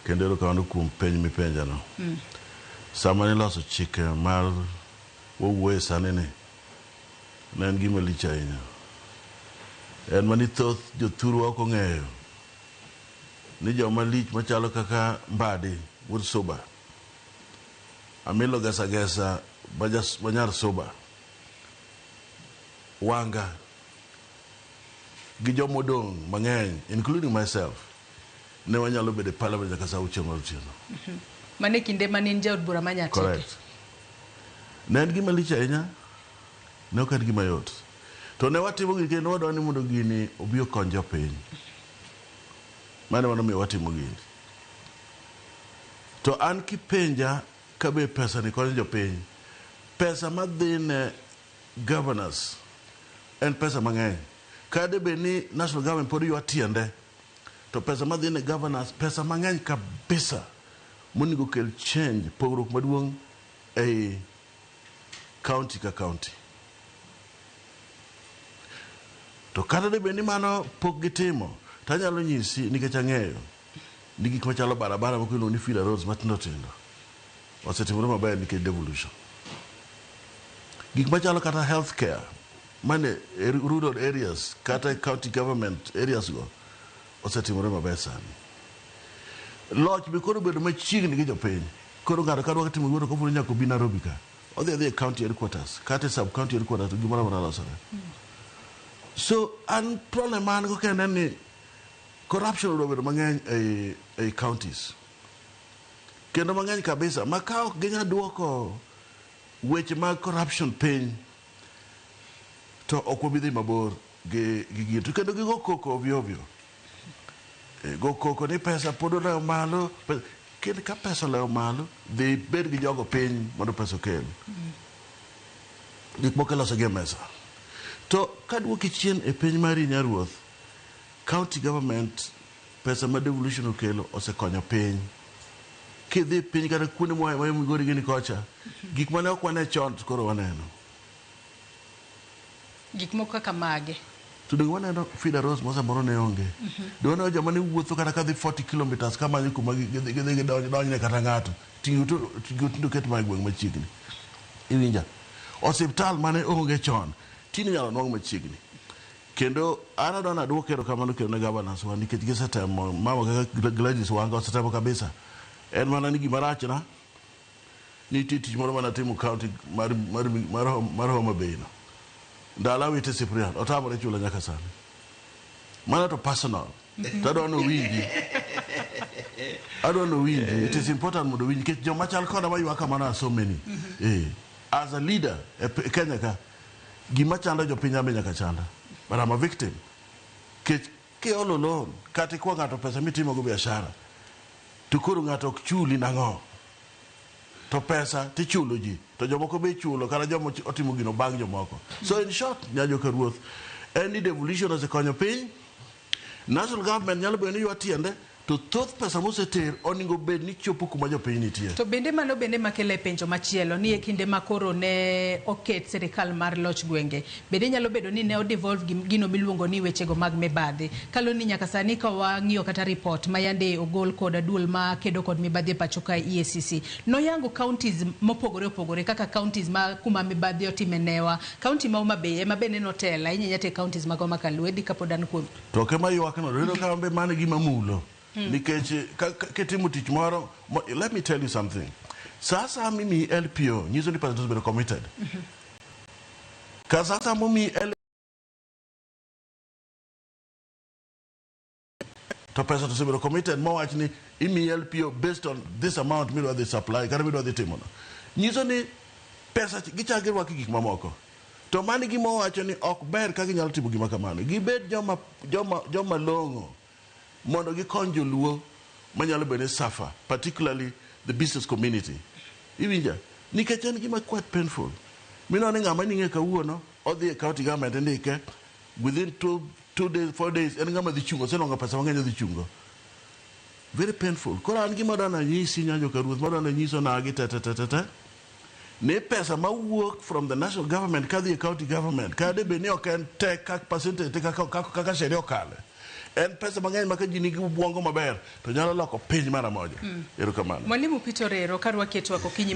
Kendo ka kum penj mi penja no. Sama ni loso chike mar wuoye sani ni. Ne en gima lich ahinya. En mani thoth jothuru ok ong'eyo ni joma lich machalo kaka Mbadi wuod Suba, Amilo Gesa Banyar Suba, Wanga, gi jomodong mang'eny, including myself, ne wanyalo bedo parliament nyaka saa auchiel mar otieno. Mane kinde manin jaod bura manyatike. Correct. Ne en gima lich ahinya, ne ok en gima yot. To ne watimo gini kendo wadwani mondo gini obi okony jopiny. Mane miyo watimo gini. To an kipenja kabe pesa ni konyo jopiny. Pesa madhi ne governors en pesa mang'eny. Kade be ni national government pod ywa tiende. To pesa madhi ne governors pesa mang'eny kabisa. Monego kel change pogruok maduong' ei county ka county. To kata de bende mano pok gitimo, tanyalo nyisi nikech ang'eyo ni gik machalo barabara moko iluongo ni feeder roads matindo tindo osetimore maber nikech devolution. Gik machalo kata healthcare mane rural areas kata county government areas go osetimore maber sani. Loch be koro bedo machiegni gi jopiny. Koro ng'ato ka dwa timo wuoth kofulo nyaka obi Nairobi ka. Odhi county headquarters kata sub county headquarters to gimoro amora losore. So, an problem man go kende ni corruption obedo mang'eny ei counties. Kendo mang'eny kabisa, ma ka ok ginya duoko weche mag corruption piny, to ok wabi dhi mabor gi gito. Kendo gigo koko ovyo ovyo. Go koko ni pesa pod oleo malo, kendo ka pesa oleo malo, dhi bed gi jogo piny mondo pesa okel. Gik moko iloso gi mesa. To kaduoki chien e piny mari nyaruoth, county government pesa ma devolution okelo osekonyo piny. Kidhi piny kata kuonde ma Migori gini kocha, gik mane ok wane chon koro waneno. Gik moko kaka mage. To donge waneno feeder roads mosamoro ne onge. Donge joma ne wuotho kata kadhi 40 kilometers kama ni kuma gidhi donjne kata ng'ato. Tingo ket ma gweng' machiegni. Iwinja. Osiptal mane onge chon. Tini nyalo nwang' machiegni. Kendo ana dona duoko erokamano kendo ne governors wa nikech gisetemo mama kaka Gladys Wanga osetemo kabisa. En mana ni gima rachna ni tich moro mana timo county mar Homa Bay no. Ndala wite Cyprian otamore chulo nyaka sani. Mana to personal. Tadwano winji. Adwano winji. It is important mondo winji nikech joma chal koda maywa kamano so many. As a leader e Kenya ka gima chanda jopiny ame nyaka chanda. But I'm a victim. Ke all alone, kati kwa ng'ato pesa mitimo go biashara. To koro ng'ato ok chuli nang'o. To pesa tichulo ji. To jomoko be chulo kata jomo otimo gino bang' jomoko. So in short, nyajo ka ruoth, any devolution osekonyo piny. National government nyalo bedo ni ywa tiende. To thoth pesa moseter oningo bed ni chopo kuma jopiny nitie. To bende mano bende makele penjo machielo ni e kinde makoro ne oket sirikal mar loch gwenge. Bende nyalo bedo ni ne devolve gino miluongo ni wechego mag mibadhi. Kalo ni nyaka sani ka wang'iyo kata report mayande ogol kod aduol ma kedo kod mibadhi pacho ka EACC. Noyango counties mopogore opogore kaka counties ma kuma mibadhi otimenewa. County ma Homa Bay ema bende notela inyanyate counties mag Homa Kalwedi kapodan kuom. To kema ywak no rero ka be mane gima mulo. Nikech ketimo tich moro, let me tell you something. Sasa mimi LPO nyiso ni pesa to committed. Sasa mimi to pesa to be committed mo wach ni imi LPO based on this amount me do the supply kare me do the timo. Nyiso ni pesa gichagirwa gik mamoko. To mani gimo wacho ni ok ber ka ginyalo timo gima kamano. Gibed joma longo. Mondo gikony joluo manyalo bene suffer, particularly the business community. Iwinja, nikech en gima quite painful. Mino ni ng'ama ning'e kawuono, odhi e county government ndike, within 2 days, 4 days, en ng'ama dhi chungo, senonga pesa mang'eny dhi chungo. Very painful. Koro an gima dana nyisi nyanjo ka ruoth, madana nyiso nagi ne pesa mawuok from the national government kadhi e county government, kade be ni ok en tek kak percentage kaka sheria okale. En pesa mang'eny ma ka ji nigi ubwongo maber to nyalo loko piny mara moja. Erokamano. Mwalimu Peter Orero, karwa keto wako kinyi